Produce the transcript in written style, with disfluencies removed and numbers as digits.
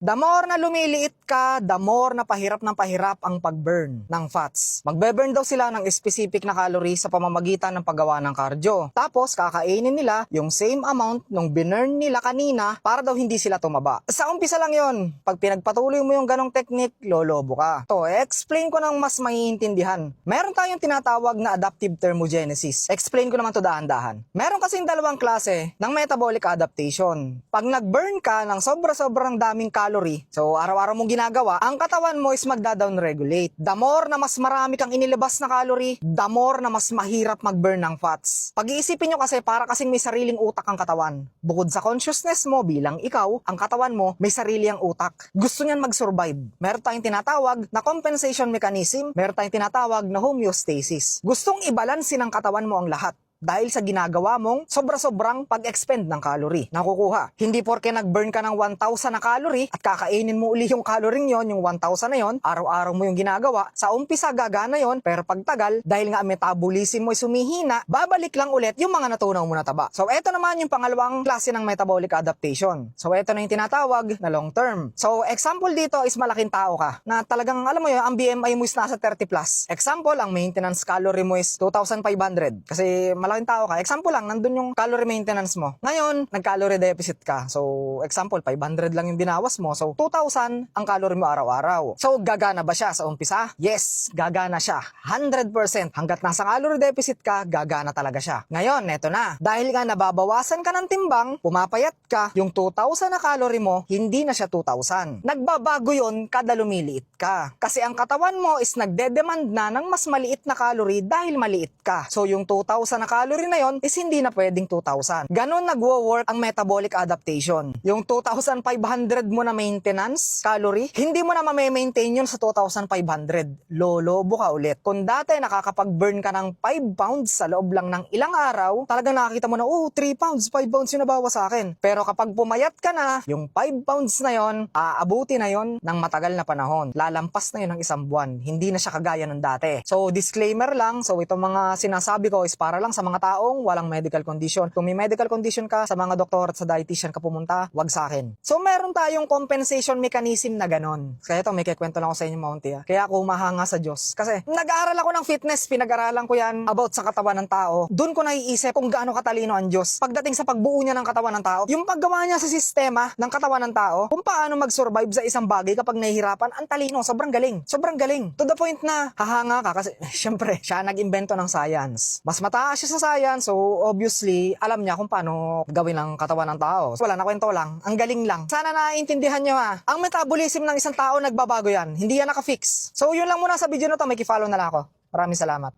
The more na lumiliit ka, the more na pahirap ng pahirap ang pag-burn ng fats. Magbe-burn daw sila ng specific na calories sa pamamagitan ng paggawa ng cardio. Tapos, kakainin nila yung same amount nung binurn nila kanina para daw hindi sila tumaba. Sa umpisa lang yon. Pag pinagpatuloy mo yung ganong technique, lolobo ka. To, explain ko ng mas maiintindihan. Meron tayong tinatawag na adaptive thermogenesis. Explain ko naman to dahan-dahan. Meron kasing dalawang klase ng metabolic adaptation. Pag nag-burn ka ng sobra-sobrang daming calorie, so araw-araw mong ginagawa, ang katawan mo is magda-down-regulate. The more na mas marami kang inilabas na calorie, the more na mas mahirap mag-burn ng fats. Pag-iisipin nyo kasi para kasing may sariling utak ang katawan. Bukod sa consciousness mo bilang ikaw, ang katawan mo may sarili ang utak. Gusto niyan mag-survive. Meron tayong tinatawag na compensation mechanism, meron tayong tinatawag na homeostasis. Gustong ibalansin ng katawan mo ang lahat. Dahil sa ginagawa mong sobra-sobrang pag-expend ng calorie. Nakukuha. Hindi porke nag-burn ka ng 1,000 na calorie at kakainin mo uli yung calorie yon, yung 1,000 na yon, araw-araw mo yung ginagawa, sa umpisa gagana yon, pero pagtagal, dahil nga metabolism mo ay sumihina, babalik lang ulit yung mga natunaw mo na taba. So, eto naman yung pangalawang klase ng metabolic adaptation. So, eto na yung tinatawag na long term. So, example dito is malaking tao ka, na talagang, alam mo yun, ang BMI mo is nasa 30 plus. Example, ang maintenance calorie mo is 2,500. Kasi malaking tao ka. Example lang, nandun yung calorie maintenance mo. Ngayon, nag-calorie deficit ka. So, example, 500 lang yung binawas mo. So, 2,000 ang calorie mo araw-araw. So, gagana ba siya sa umpisa? Yes, gagana siya. 100%. Hanggat nasa calorie deficit ka, gagana talaga siya. Ngayon, eto na. Dahil nga nababawasan ka ng timbang, pumapayat ka, yung 2,000 na calorie mo, hindi na siya 2,000. Nagbabago yon kada lumiliit ka. Kasi ang katawan mo is nagde-demand na ng mas maliit na calorie dahil maliit ka. So, yung 2,000 na calorie na yon is hindi na pwedeng 2,000. Ganon nagwo-work ang metabolic adaptation. Yung 2,500 mo na maintenance calorie, hindi mo na ma-maintain yun sa 2,500. Lolobo ka ulit. Kung dati nakakapag-burn ka ng 5 pounds sa loob lang ng ilang araw, talagang nakakita mo na, 3 pounds, 5 pounds yung nabawas sa akin. Pero kapag pumayat ka na, yung 5 pounds na yon, aabuti na yon ng matagal na panahon. Lalampas na yun ng isang buwan. Hindi na siya kagaya ng dati. So, disclaimer lang. So, itong mga sinasabi ko is para lang sa mga taong walang medical condition. Kung may medical condition ka, sa mga doktor at sa dietitian ka pumunta, wag sa akin. So, meron tayong compensation mechanism na ganon. Kaya ito, may kikwento lang ako sa inyo, Mountie. Kaya ako humahanga sa Diyos. Kasi, nag-aaral ako ng fitness, pinag-aralan ko yan about sa katawan ng tao. Doon ko naiisip kung gaano katalino ang Diyos. Pagdating sa pagbuo niya ng katawan ng tao, yung paggawa niya sa sistema ng katawan ng tao, kung paano mag-survive sa isang bagay kapag nahihirapan, ang talino, sobrang galing. Sobrang galing. To the point na, hahanga ka kasi, syempre, siya nag-imbento ng science. Mas mataas siya sa science, so obviously, alam niya kung paano gawin ang katawan ng tao. So, wala na kwento lang. Ang galing lang. Sana naiintindihan niyo ha. Ang metabolism ng isang tao nagbabago yan. Hindi yan naka-fix. So, yun lang muna sa video na to. May follow na lang ako. Maraming salamat.